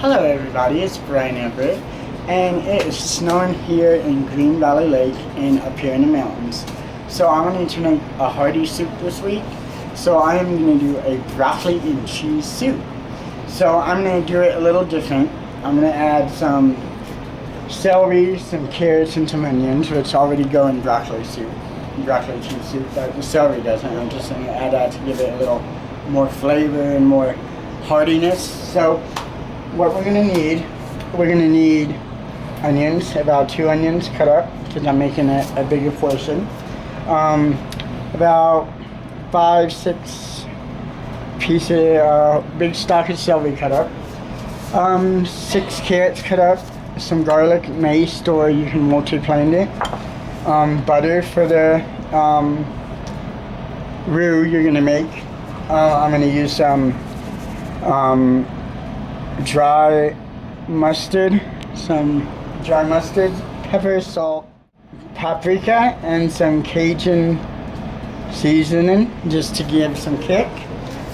Hello everybody, it's Brian Everitt, and it is snowing here in Green Valley Lake and up here in the mountains. So I'm going to make a hearty soup this week. So I am going to do a broccoli and cheese soup. So I'm going to do it a little different. I'm going to add some celery, some carrots, and some onions, which already go in broccoli cheese soup, but the celery doesn't. I'm just going to add that to give it a little more flavor and more heartiness. So what we're going to need onions, about 2 onions cut up, because I'm making a bigger portion. About 5-6 pieces, big stalk of celery cut up. 6 carrots cut up, some garlic, mace, or you can multi-blend it. Butter for the roux you're going to make. I'm going to use some dry mustard, pepper, salt, paprika, and some Cajun seasoning just to give some kick.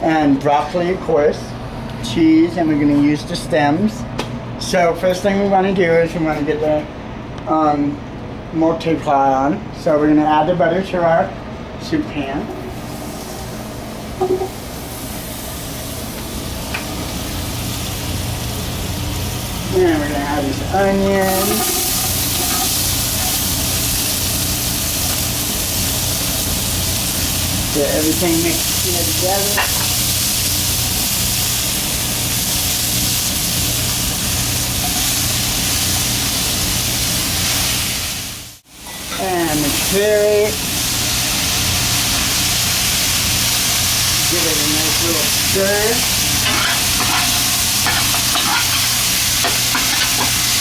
And broccoli, of course, cheese, and we're going to use the stems. So first thing we want to do is we want to get the multiply on. So we're going to add the butter to our soup pan. And we're going to add these onions. Get everything mixed together. And the carrot. Give it a nice little stir.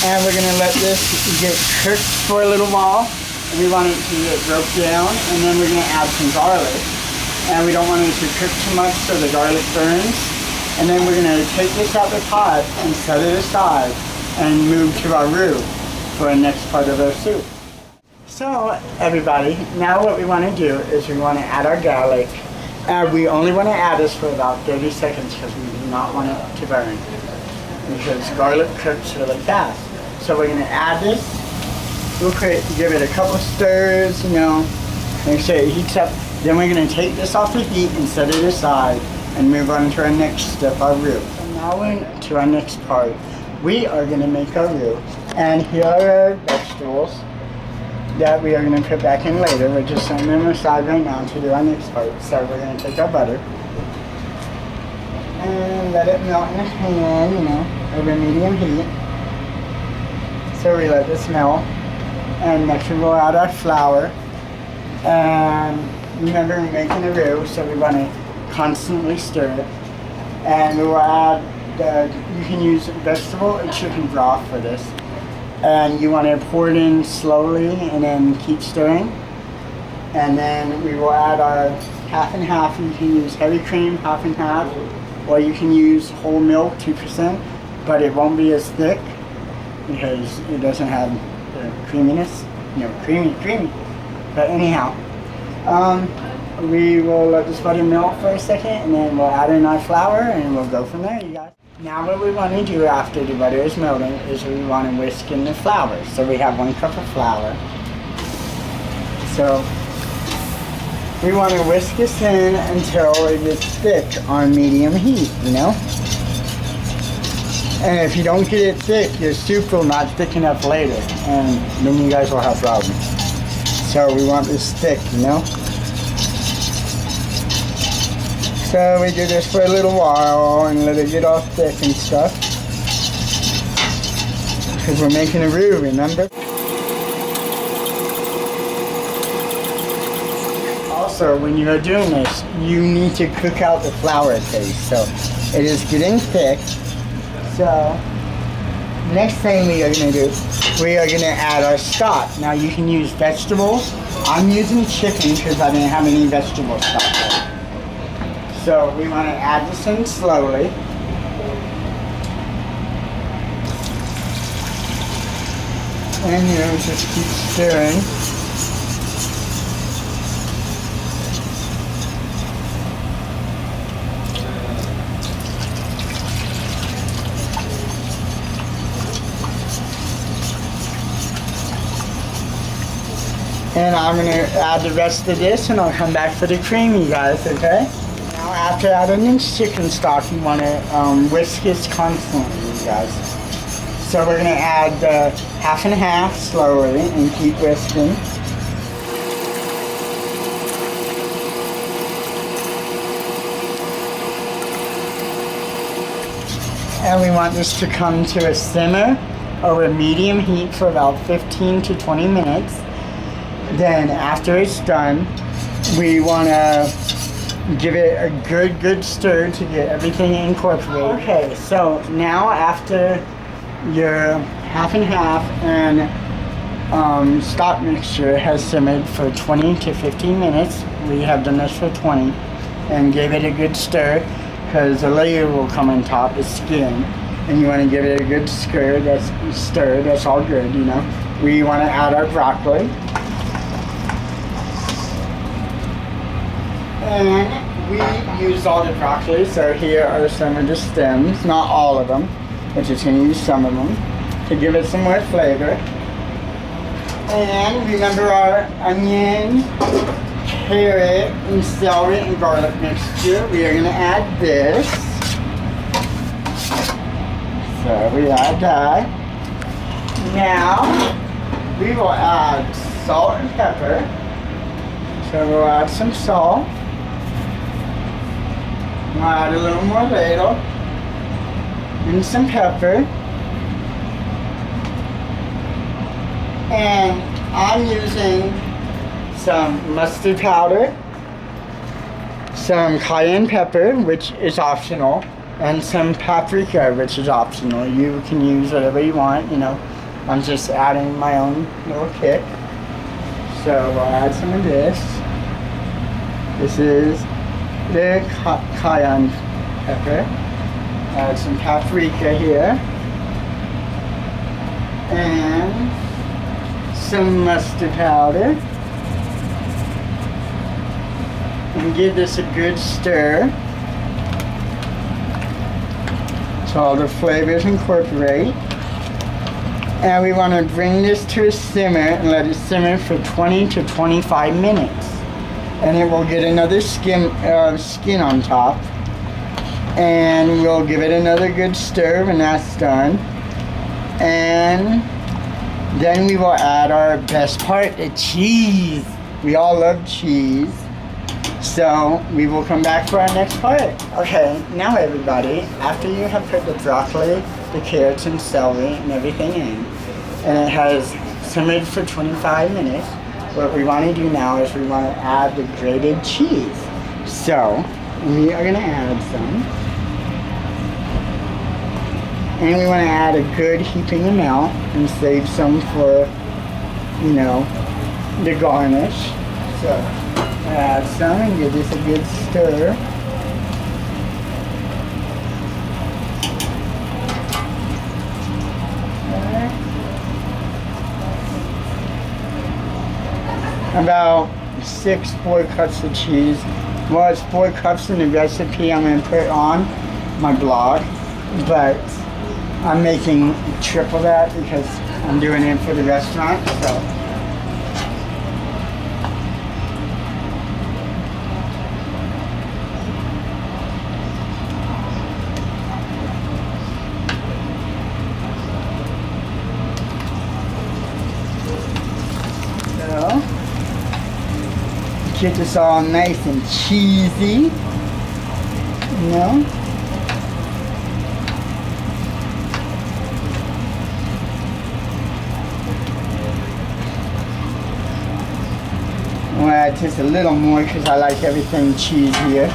And we're going to let this get cooked for a little while. We want it to get broke down, and then we're going to add some garlic. And we don't want it to cook too much so the garlic burns. And then we're going to take this out the pot and set it aside and move to our roux for the next part of our soup. So everybody, now what we want to do is we want to add our garlic. We only want to add this for about 30 seconds because we do not want it to burn, because garlic cooks really fast. So we're going to add this real quick, give it a couple of stirs, make sure it heats up. Then we're going to take this off the heat and set it aside and move on to our next step, our roux. So now we're to our next part. We are going to make our roux. And here are our vegetables that we are going to put back in later. We're just setting them aside right now to do our next part. So we're going to take our butter and let it melt in the pan, over medium heat. So we let this melt. And next we will add our flour. And remember, we're making a roux, so we want to constantly stir it. And we will add you can use vegetable or chicken broth for this. And you want to pour it in slowly and then keep stirring. And then we will add our half and half. You can use heavy cream, half and half, or you can use whole milk, 2%, but it won't be as thick because it doesn't have the creaminess. Creamy. But anyhow, we will let this butter melt for a second, and then we'll add in our flour, and we'll go from there, you guys. Now what we want to do after the butter is melting is we want to whisk in the flour. So we have 1 cup of flour. So we want to whisk this in until it gets thick on medium heat, And if you don't get it thick, your soup will not thick enough later, and then you guys will have problems. So we want this thick, So we do this for a little while and let it get all thick and stuff. Because we're making a roux, remember? Also, when you are doing this, you need to cook out the flour taste. So it is getting thick. So next thing we are going to do, we are going to add our stock. Now you can use vegetables. I'm using chicken because I didn't have any vegetable stock. So we want to add this in slowly. And just keep stirring. And I'm gonna add the rest of this and I'll come back for the cream, you guys, okay? Now after adding this chicken stock, you wanna whisk this constantly, you guys. So we're gonna add the half and half slowly and keep whisking. And we want this to come to a simmer over medium heat for about 15 to 20 minutes. Then after it's done, we want to give it a good stir to get everything incorporated. Okay, so now after your half and half and stock mixture has simmered for 20 to 15 minutes, we have done this for 20, and gave it a good stir because a layer will come on top, the skin, and you want to give it a good stir. That's all good, you know. We want to add our broccoli. And we used all the broccoli, so here are some of the stems, not all of them, but just going to use some of them to give it some more flavor. And remember our onion, carrot, and celery and garlic mixture. We are going to add this. So we add that. Now we will add salt and pepper. So we'll add some salt. We'll add a little more ladle and some pepper. And I'm using some mustard powder, some cayenne pepper, which is optional, and some paprika, which is optional. You can use whatever you want, you know. I'm just adding my own little kick. So we'll add some of this. This is the cayenne pepper. Add some paprika here. And some mustard powder. And give this a good stir so all the flavors incorporate. And we want to bring this to a simmer and let it simmer for 20 to 25 minutes. And it will get another skin on top. And we'll give it another good stir when that's done. And then we will add our best part, the cheese. We all love cheese. So we will come back for our next part. Okay, now everybody, after you have put the broccoli, the carrots and celery and everything in, and it has simmered for 25 minutes, what we want to do now is we want to add the grated cheese. So we are going to add some. And we want to add a good heaping amount and save some for, you know, the garnish. So add some and give this a good stir. About 4 cups of cheese. Well, it's 4 cups in the recipe I'm going to put on my blog, but I'm making triple that because I'm doing it for the restaurant, so. Get this all nice and cheesy, you know. I'm gonna add just a little more because I like everything cheesier.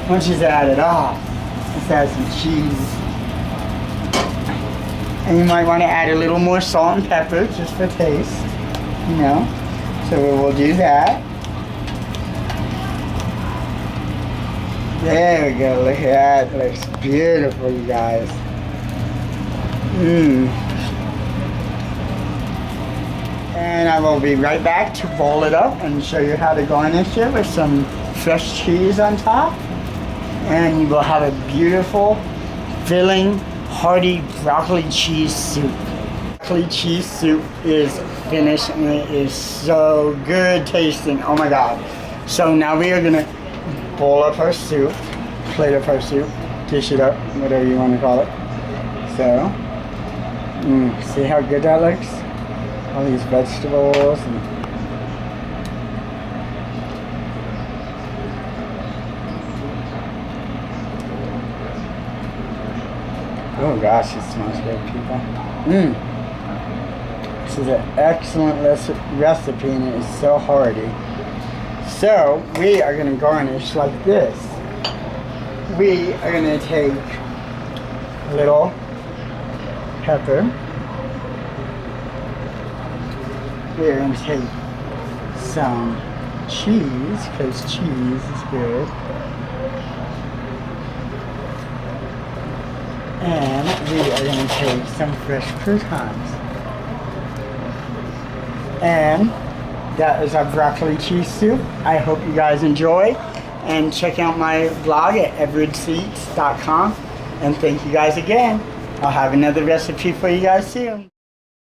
Once it's added, let's add some cheese. And you might want to add a little more salt and pepper just for taste, you know. So we'll do that. There we go, look at that. It looks beautiful, you guys. And I will be right back to roll it up and show you how to garnish it with some fresh cheese on top. And you will have a beautiful, filling, hearty broccoli cheese soup. Broccoli cheese soup is finished and it is so good tasting. Oh my god. So now we are gonna bowl up our soup, plate up our soup, dish it up, whatever you want to call it. So, see how good that looks? All these vegetables and oh gosh, it smells good, people. This is an excellent recipe and it is so hearty. So, we are going to garnish like this. We are going to take a little pepper. We're going to take some cheese, because cheese is good. And we are going to take some fresh croutons. And that is our broccoli cheese soup. I hope you guys enjoy. And check out my blog at everettseats.com. And thank you guys again. I'll have another recipe for you guys soon.